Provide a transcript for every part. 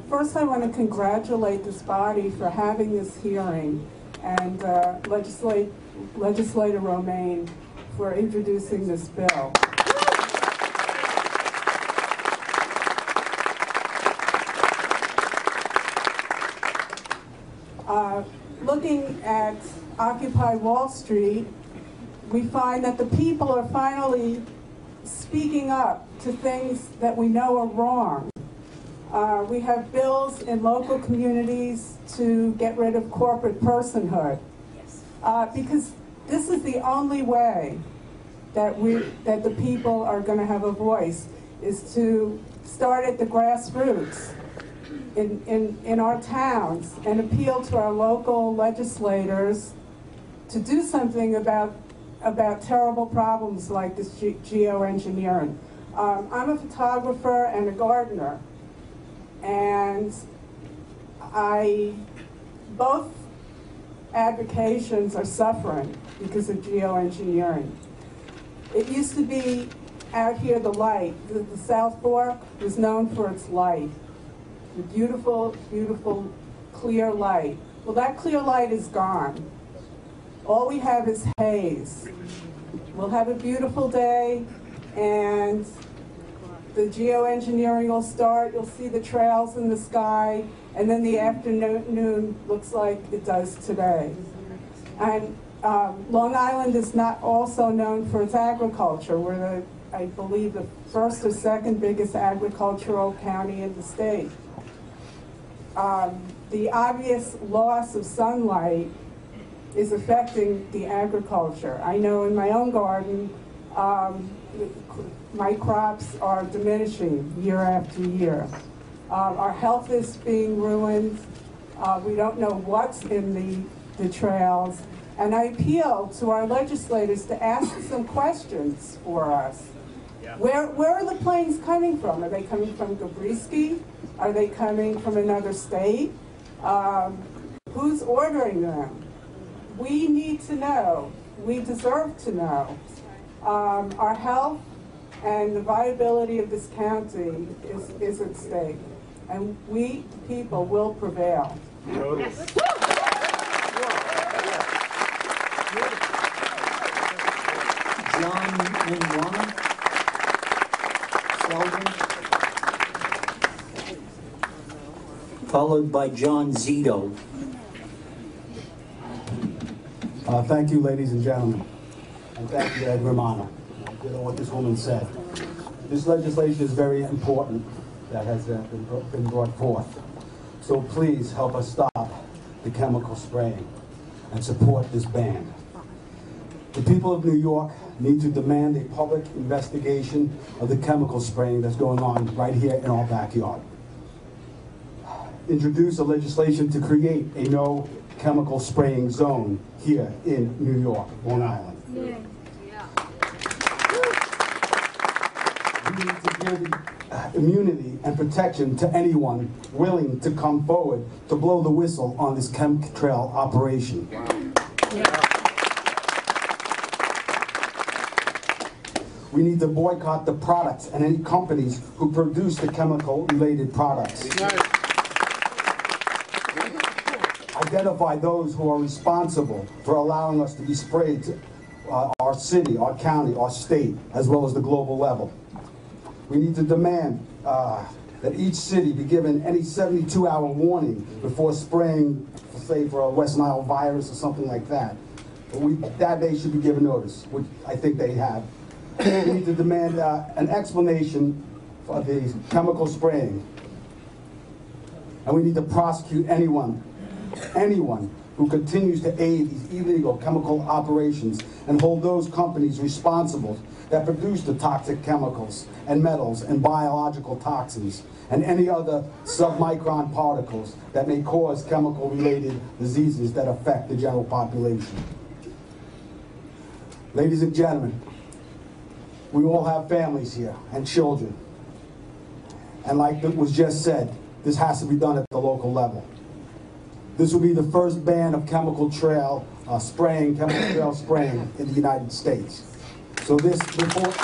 First, I want to congratulate this body for having this hearing, and Legislator Romaine for introducing this bill. Looking at Occupy Wall Street, we find that the people are finally speaking up to things that we know are wrong. We have bills in local communities to get rid of corporate personhood, because this is the only way that the people are going to have a voice, is to start at the grassroots in our towns and appeal to our local legislators to do something about terrible problems like this geoengineering. I'm a photographer and a gardener, and both avocations are suffering because of geoengineering. It used to be out here the light. The South Fork was known for its light. The beautiful, beautiful, clear light. Well, that clear light is gone. All we have is haze. We'll have a beautiful day, and the geoengineering will start. You'll see the trails in the sky, and then the afternoon looks like it does today. And Long Island is not also known for its agriculture. We're I believe, the first or second biggest agricultural county in the state. The obvious loss of sunlight is affecting the agriculture. I know in my own garden, my crops are diminishing year after year. Our health is being ruined. We don't know what's in the trails. And I appeal to our legislators to ask some questions for us. Yeah. Where are the planes coming from? Are they coming from Gabriski? Are they coming from another state? Who's ordering them? We need to know. We deserve to know. Our health and the viability of this county is at stake. And we, the people, will prevail. Yes. John and followed by John Zito. Thank you, ladies and gentlemen, and thank you, Ed Romano. You know what this woman said. This legislation is very important that has been brought forth. So please help us stop the chemical spraying and support this ban. The people of New York need to demand a public investigation of the chemical spraying that's going on right here in our backyard. Introduce a legislation to create a no chemical spraying zone here in New York, Long Island. Yeah. We need to give immunity and protection to anyone willing to come forward to blow the whistle on this chemtrail operation. Yeah. We need to boycott the products and any companies who produce the chemical-related products. Identify those who are responsible for allowing us to be sprayed to our city, our county, our state, as well as the global level. We need to demand that each city be given any 72-hour warning before spraying, say, for a West Nile virus or something like that. But that they should be given notice, which I think they have. We need to demand an explanation for the chemical spraying. And we need to prosecute anyone who continues to aid these illegal chemical operations and hold those companies responsible that produce the toxic chemicals and metals and biological toxins and any other submicron particles that may cause chemical-related diseases that affect the general population. Ladies and gentlemen, we all have families here and children. And like it was just said, this has to be done at the local level. This will be the first ban of chemical trail spraying in the United States. So this report...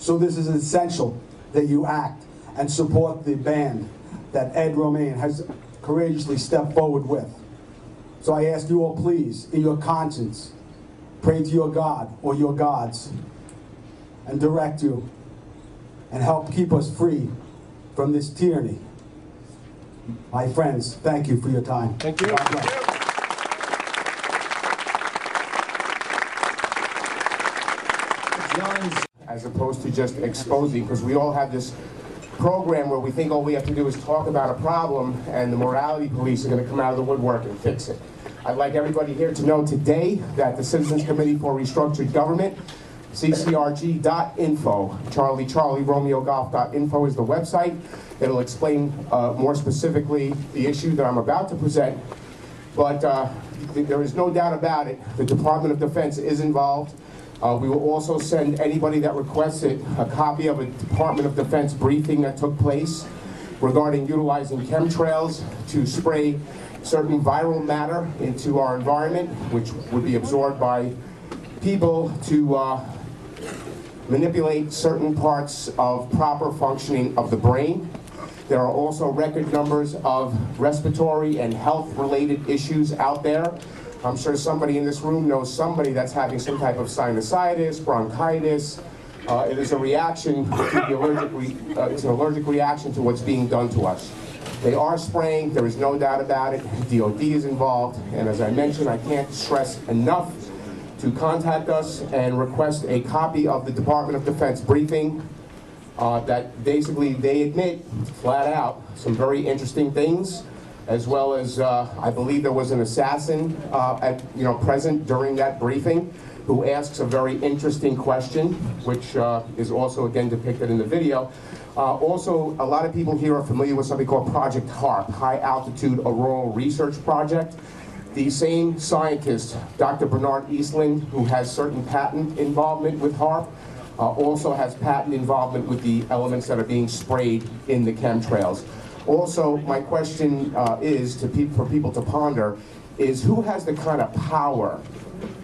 So this is essential that you act and support the band that Ed Romaine has courageously stepped forward with. So I ask you all, please, in your conscience, pray to your God or your gods and direct you and help keep us free from this tyranny. My friends, thank you for your time. Thank you. God bless. John's As opposed to just exposing, because we all have this program where we think all we have to do is talk about a problem and the morality police are going to come out of the woodwork and fix it. I'd like everybody here to know today that the Citizens Committee for Restructured Government, ccrg.info, Charlie Romeo Golf.info is the website. It'll explain more specifically the issue that I'm about to present. But there is no doubt about it, the Department of Defense is involved. We will also send anybody that requests it a copy of a Department of Defense briefing that took place regarding utilizing chemtrails to spray certain viral matter into our environment, which would be absorbed by people to manipulate certain parts of proper functioning of the brain. There are also record numbers of respiratory and health-related issues out there. I'm sure somebody in this room knows somebody that's having some type of sinusitis, bronchitis. It is a reaction to the it's an allergic reaction to what's being done to us. They are spraying, there is no doubt about it. DOD is involved, and as I mentioned, I can't stress enough to contact us and request a copy of the Department of Defense briefing that basically they admit flat out some very interesting things, as well as I believe there was an assassin present during that briefing who asks a very interesting question, which is also again depicted in the video. Also, a lot of people here are familiar with something called Project HARP, High Altitude Auroral Research Project. The same scientist, Dr. Bernard Eastland, who has certain patent involvement with HARP, also has patent involvement with the elements that are being sprayed in the chemtrails. Also, my question is for people to ponder is who has the kind of power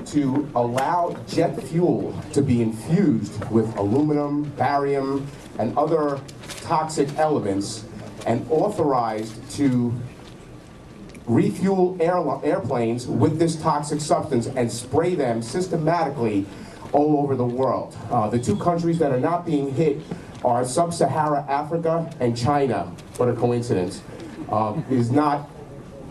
to allow jet fuel to be infused with aluminum, barium, and other toxic elements and authorized to refuel airplanes with this toxic substance and spray them systematically all over the world. The two countries that are not being hit are Sub-Saharan Africa and China. What a coincidence. Is not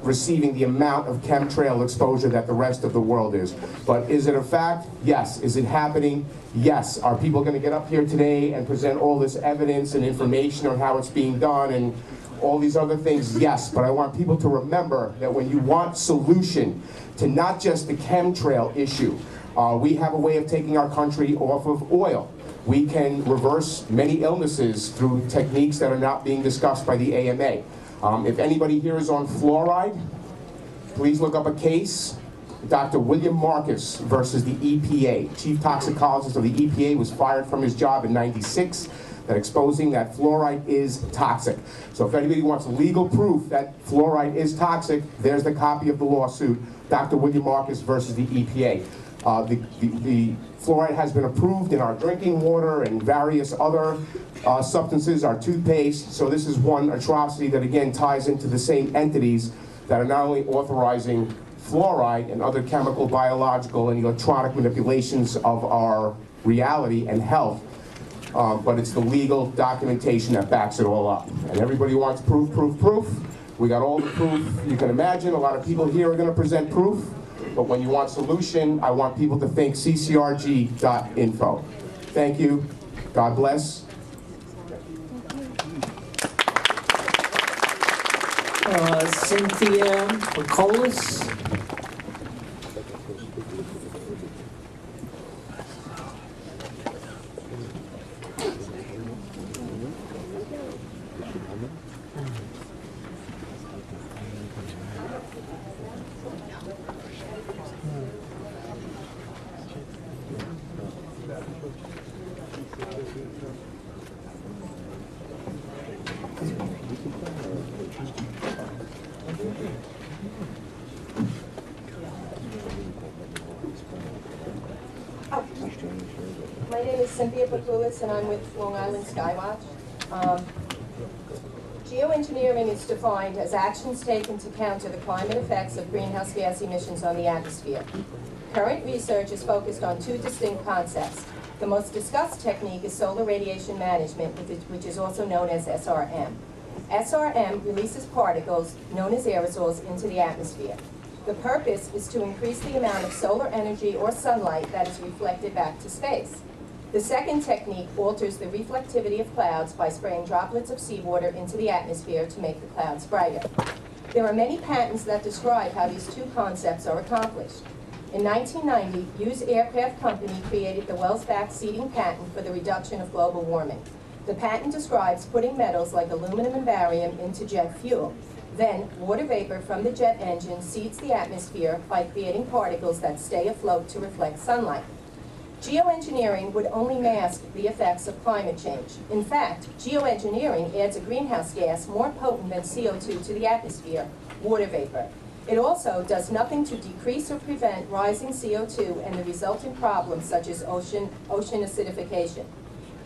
receiving the amount of chemtrail exposure that the rest of the world is. But is it a fact? Yes. Is it happening? Yes. Are people going to get up here today and present all this evidence and information on how it's being done and all these other things? Yes. But I want people to remember that when you want solution to not just the chemtrail issue, we have a way of taking our country off of oil. We can reverse many illnesses through techniques that are not being discussed by the AMA. If anybody here is on fluoride, please look up a case, Dr. William Marcus versus the EPA. Chief toxicologist of the EPA was fired from his job in '96, that exposing that fluoride is toxic. So if anybody wants legal proof that fluoride is toxic, there's the copy of the lawsuit, Dr. William Marcus versus the EPA. The fluoride has been approved in our drinking water and various other substances, our toothpaste. So this is one atrocity that again ties into the same entities that are not only authorizing fluoride and other chemical, biological, and electronic manipulations of our reality and health, but it's the legal documentation that backs it all up. And everybody wants proof, proof, proof. We got all the proof you can imagine. A lot of people here are going to present proof. But when you want solution, I want people to think ccrg.info. Thank you. God bless. Cindy Pikoulas. My name is Cindy Pikoulas, and I'm with Long Island Skywatch. Geoengineering is defined as actions taken to counter the climate effects of greenhouse gas emissions on the atmosphere. Current research is focused on two distinct concepts. The most discussed technique is solar radiation management, which is also known as SRM. SRM releases particles, known as aerosols, into the atmosphere. The purpose is to increase the amount of solar energy or sunlight that is reflected back to space. The second technique alters the reflectivity of clouds by spraying droplets of seawater into the atmosphere to make the clouds brighter. There are many patents that describe how these two concepts are accomplished. In 1990, Hughes Aircraft Company created the Wells-Back seating patent for the reduction of global warming. The patent describes putting metals like aluminum and barium into jet fuel. Then, water vapor from the jet engine seeds the atmosphere by creating particles that stay afloat to reflect sunlight. Geoengineering would only mask the effects of climate change. In fact, geoengineering adds a greenhouse gas more potent than CO2 to the atmosphere, water vapor. It also does nothing to decrease or prevent rising CO2 and the resulting problems such as ocean acidification.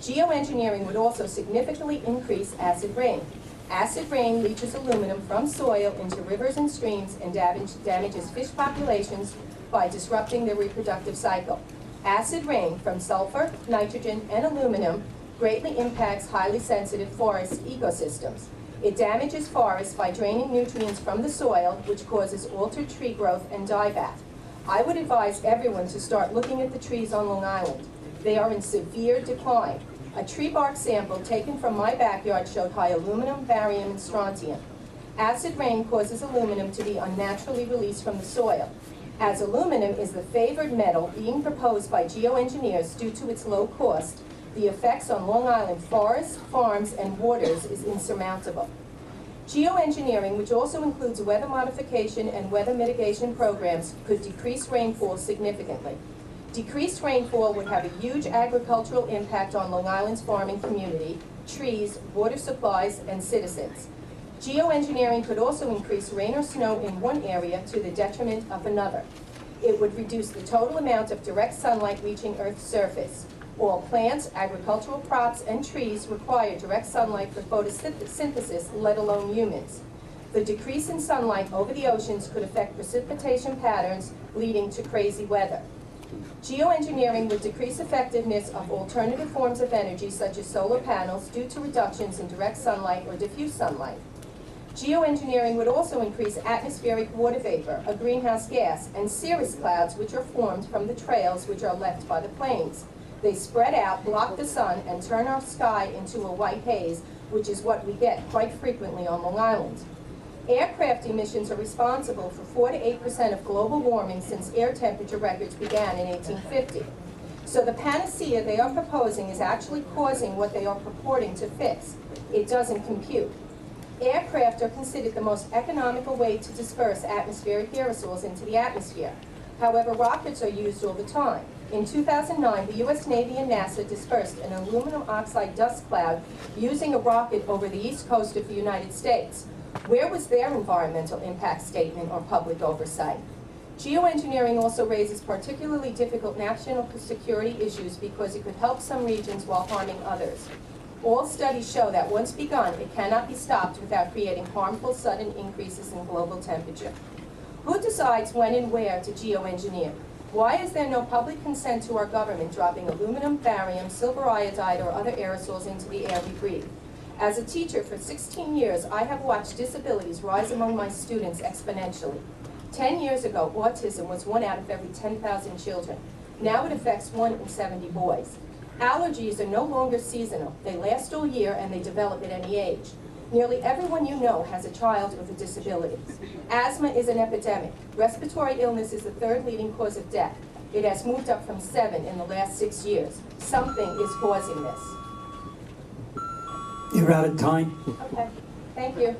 Geoengineering would also significantly increase acid rain. Acid rain leaches aluminum from soil into rivers and streams and damages fish populations by disrupting their reproductive cycle. Acid rain from sulfur, nitrogen, and aluminum greatly impacts highly sensitive forest ecosystems. It damages forests by draining nutrients from the soil, which causes altered tree growth and dieback. I would advise everyone to start looking at the trees on Long Island. They are in severe decline. A tree bark sample taken from my backyard showed high aluminum, barium, and strontium. Acid rain causes aluminum to be unnaturally released from the soil. As aluminum is the favored metal being proposed by geoengineers due to its low cost, the effects on Long Island forests, farms, and waters is insurmountable. Geoengineering, which also includes weather modification and weather mitigation programs, could decrease rainfall significantly. Decreased rainfall would have a huge agricultural impact on Long Island's farming community, trees, water supplies, and citizens. Geoengineering could also increase rain or snow in one area to the detriment of another. It would reduce the total amount of direct sunlight reaching Earth's surface. All plants, agricultural crops, and trees require direct sunlight for photosynthesis, let alone humans. The decrease in sunlight over the oceans could affect precipitation patterns, leading to crazy weather. Geoengineering would decrease effectiveness of alternative forms of energy such as solar panels due to reductions in direct sunlight or diffuse sunlight. Geoengineering would also increase atmospheric water vapor, a greenhouse gas, and cirrus clouds which are formed from the trails which are left by the plains. They spread out, block the sun, and turn our sky into a white haze, which is what we get quite frequently on Long Island. Aircraft emissions are responsible for 4 to 8% of global warming since air temperature records began in 1850. So the panacea they are proposing is actually causing what they are purporting to fix. It doesn't compute. Aircraft are considered the most economical way to disperse atmospheric aerosols into the atmosphere. However, rockets are used all the time. In 2009, the U.S. Navy and NASA dispersed an aluminum oxide dust cloud using a rocket over the east coast of the United States. Where was their environmental impact statement or public oversight? Geoengineering also raises particularly difficult national security issues because it could help some regions while harming others. All studies show that once begun, it cannot be stopped without creating harmful sudden increases in global temperature. Who decides when and where to geoengineer? Why is there no public consent to our government dropping aluminum, barium, silver iodide, or other aerosols into the air we breathe? As a teacher for 16 years, I have watched disabilities rise among my students exponentially. 10 years ago, autism was 1 out of every 10,000 children. Now it affects 1 in 70 boys. Allergies are no longer seasonal. They last all year and they develop at any age. Nearly everyone you know has a child with a disability. Asthma is an epidemic. Respiratory illness is the 3rd leading cause of death. It has moved up from 7 in the last 6 years. Something is causing this. You're out of time. Okay, thank you.